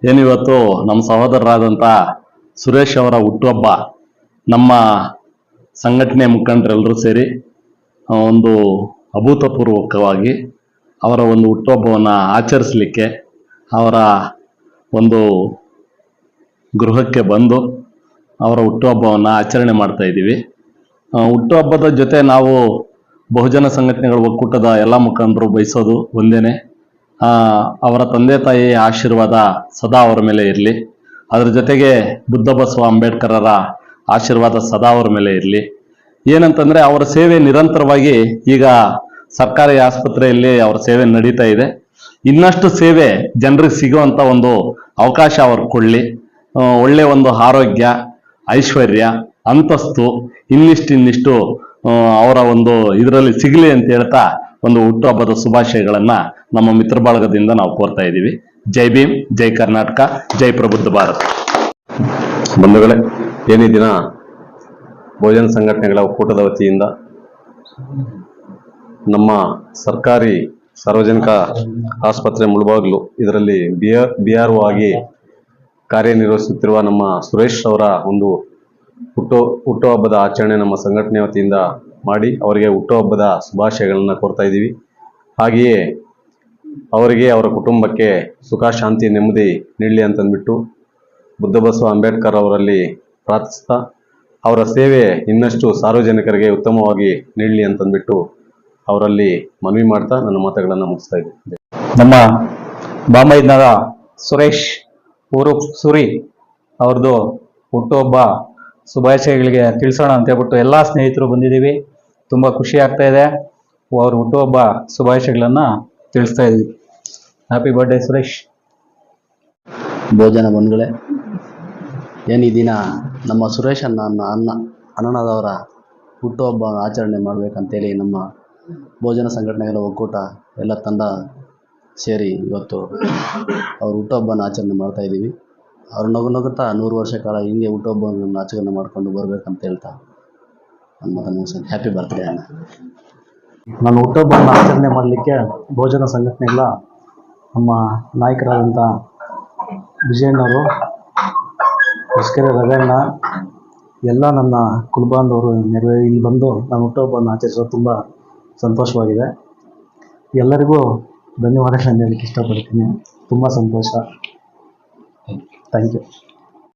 ಏನಿವತ್ತು ನಮ್ಮ ಸಹೋದರರಾದಂಥ ಸುರೇಶ್ ಅವರ ಹುಟ್ಟುಹಬ್ಬ ನಮ್ಮ ಸಂಘಟನೆ ಮುಖಂಡರೆಲ್ಲರೂ ಸೇರಿ ಒಂದು ಅಭೂತಪೂರ್ವಕವಾಗಿ ಅವರ ಒಂದು ಹುಟ್ಟುಹಬ್ಬವನ್ನು ಆಚರಿಸಲಿಕ್ಕೆ ಅವರ ಒಂದು ಗೃಹಕ್ಕೆ ಬಂದು ಅವರ ಹುಟ್ಟುಹಬ್ಬವನ್ನು ಆಚರಣೆ ಮಾಡ್ತಾ ಇದ್ದೀವಿ. ಹುಟ್ಟುಹಬ್ಬದ ಜೊತೆ ನಾವು ಬಹುಜನ ಸಂಘಟನೆಗಳ ಒಕ್ಕೂಟದ ಎಲ್ಲ ಮುಖಂಡರು ಬಯಸೋದು ಒಂದೇನೆ, ಅವರ ತಂದೆ ತಾಯಿಯ ಆಶೀರ್ವಾದ ಸದಾ ಅವರ ಮೇಲೆ ಇರಲಿ. ಅದರ ಜೊತೆಗೆ ಬುದ್ಧ ಬಸವ ಅಂಬೇಡ್ಕರರ ಆಶೀರ್ವಾದ ಸದಾ ಅವರ ಮೇಲೆ ಇರಲಿ. ಏನಂತಂದ್ರೆ ಅವರ ಸೇವೆ ನಿರಂತರವಾಗಿ ಈಗ ಸರ್ಕಾರಿ ಆಸ್ಪತ್ರೆಯಲ್ಲಿ ಅವರ ಸೇವೆ ನಡೀತಾ ಇದೆ. ಇನ್ನಷ್ಟು ಸೇವೆ ಜನರಿಗೆ ಸಿಗುವಂತ ಒಂದು ಅವಕಾಶ ಅವ್ರು ಕೊಡ್ಲಿ. ಒಳ್ಳೆ ಒಂದು ಆರೋಗ್ಯ, ಐಶ್ವರ್ಯ, ಅಂತಸ್ತು ಇನ್ನಿಷ್ಟು ಅವರ ಒಂದು ಇದರಲ್ಲಿ ಸಿಗಲಿ ಅಂತ ಹೇಳ್ತಾ ಒಂದು ಹುಟ್ಟುಹಬ್ಬದ ಶುಭಾಶಯಗಳನ್ನ ನಮ್ಮ ಮಿತ್ರ ಬಳಗದಿಂದ ನಾವು ಕೋರ್ತಾ ಇದ್ದೀವಿ. ಜೈ ಭೀಮ್, ಜೈ ಕರ್ನಾಟಕ, ಜೈ ಪ್ರಬುದ್ಧ ಭಾರತ್. ಬಂಧುಗಳೇ, ಏನೇ ದಿನ ಬಹುಜನ ಸಂಘಟನೆಗಳ ಒಕ್ಕೂಟದ ವತಿಯಿಂದ ನಮ್ಮ ಸರ್ಕಾರಿ ಸಾರ್ವಜನಿಕ ಆಸ್ಪತ್ರೆ ಮುಳಬಾಗಿಲು ಇದರಲ್ಲಿ BRO ಆಗಿ ಕಾರ್ಯನಿರ್ವಹಿಸುತ್ತಿರುವ ನಮ್ಮ ಸುರೇಶ್ ಅವರ ಒಂದು ಹುಟ್ಟುಹಬ್ಬದ ಆಚರಣೆ ನಮ್ಮ ಸಂಘಟನೆ ವತಿಯಿಂದ ಮಾಡಿ ಅವರಿಗೆ ಹುಟ್ಟುಹಬ್ಬದ ಶುಭಾಶಯಗಳನ್ನು ಕೋರ್ತಾ ಇದ್ದೀವಿ. ಹಾಗೆಯೇ ಅವರಿಗೆ ಅವರ ಕುಟುಂಬಕ್ಕೆ ಸುಖ, ಶಾಂತಿ, ನೆಮ್ಮದಿ ನೀಡಲಿ ಅಂತಂದ್ಬಿಟ್ಟು ಬುದ್ಧ ಬಸವ ಅಂಬೇಡ್ಕರ್ ಅವರಲ್ಲಿ ಪ್ರಾರ್ಥಿಸ್ತಾ ಅವರ ಸೇವೆ ಇನ್ನಷ್ಟು ಸಾರ್ವಜನಿಕರಿಗೆ ಉತ್ತಮವಾಗಿ ನೀಡಲಿ ಅಂತಂದ್ಬಿಟ್ಟು ಅವರಲ್ಲಿ ಮನವಿ ಮಾಡ್ತಾ ನನ್ನ ಮಾತುಗಳನ್ನು ಮುಗಿಸ್ತಾ ಇದ್ದೀನಿ. ನಮ್ಮ ಬಾಂಬೈನ ಸುರೇಶ್ ಊರು ಸುರಿ ಅವ್ರದ್ದು ಹುಟ್ಟುಹಬ್ಬ ಶುಭಾಶಯಗಳಿಗೆ ತಿಳಿಸೋಣ ಅಂತ ಹೇಳ್ಬಿಟ್ಟು ಎಲ್ಲ ಸ್ನೇಹಿತರು ಬಂದಿದ್ದೀವಿ. ತುಂಬ ಖುಷಿ ಆಗ್ತಾ ಇದೆ. ಅವ್ರ ಹುಟ್ಟುಹಬ್ಬ ಶುಭಾಶಯಗಳನ್ನು ತಿಳಿಸ್ತಾ ಇದ್ವಿ. Happy birthday Suresh. ಭೋಜನ ಬಂಧುಗಳೇ, ಏನು ಈ ದಿನ ನಮ್ಮ ಸುರೇಶ್ ಅಣ್ಣನವರ ಹುಟ್ಟುಹಬ್ಬ ಆಚರಣೆ ಮಾಡಬೇಕಂತೇಳಿ ನಮ್ಮ ಭೋಜನ ಸಂಘಟನೆಗಳ ಒಕ್ಕೂಟ ಎಲ್ಲ ತಂಡ ಸೇರಿ ಇವತ್ತು ಅವ್ರ ಹುಟ್ಟುಹಬ್ಬನ ಆಚರಣೆ ಮಾಡ್ತಾ ಇದ್ದೀವಿ. ಅವ್ರು ನಗುತ್ತಾ 100 ವರ್ಷ ಕಾಲ ಹಿಂಗೆ ಹುಟ್ಟುಹಬ್ಬವನ್ನು ಆಚರಣೆ ಮಾಡಿಕೊಂಡು ಬರ್ಬೇಕಂತ ಹೇಳ್ತಾ ನನ್ನ ಹ್ಯಾಪಿ ಬರ್ತ್ಡೇ ಅಣ್ಣ. ನಾನು ಹುಟ್ಟುಹಬ್ಬವನ್ನು ಆಚರಣೆ ಮಾಡಲಿಕ್ಕೆ ಭೋಜನ ಸಂಘಟನೆಗಳ ನಮ್ಮ ನಾಯಕರಾದಂಥ ವಿಜಯಣ್ಣವರು, ಹೊಸಕೆರೆ ರವಣ್ಣ, ಎಲ್ಲ ನನ್ನ ಕುಲಬಾಂಧವರು ಇಲ್ಲಿ ಬಂದು ನಾನು ಹುಟ್ಟುಹಬ್ಬವನ್ನು ಆಚರಿಸೋದು ತುಂಬ ಸಂತೋಷವಾಗಿದೆ. ಎಲ್ಲರಿಗೂ ಧನ್ಯವಾದಗಳನ್ನು ಹೇಳಲಿಕ್ಕೆ ಇಷ್ಟಪಡ್ತೀನಿ. ತುಂಬ ಸಂತೋಷ. Thank you.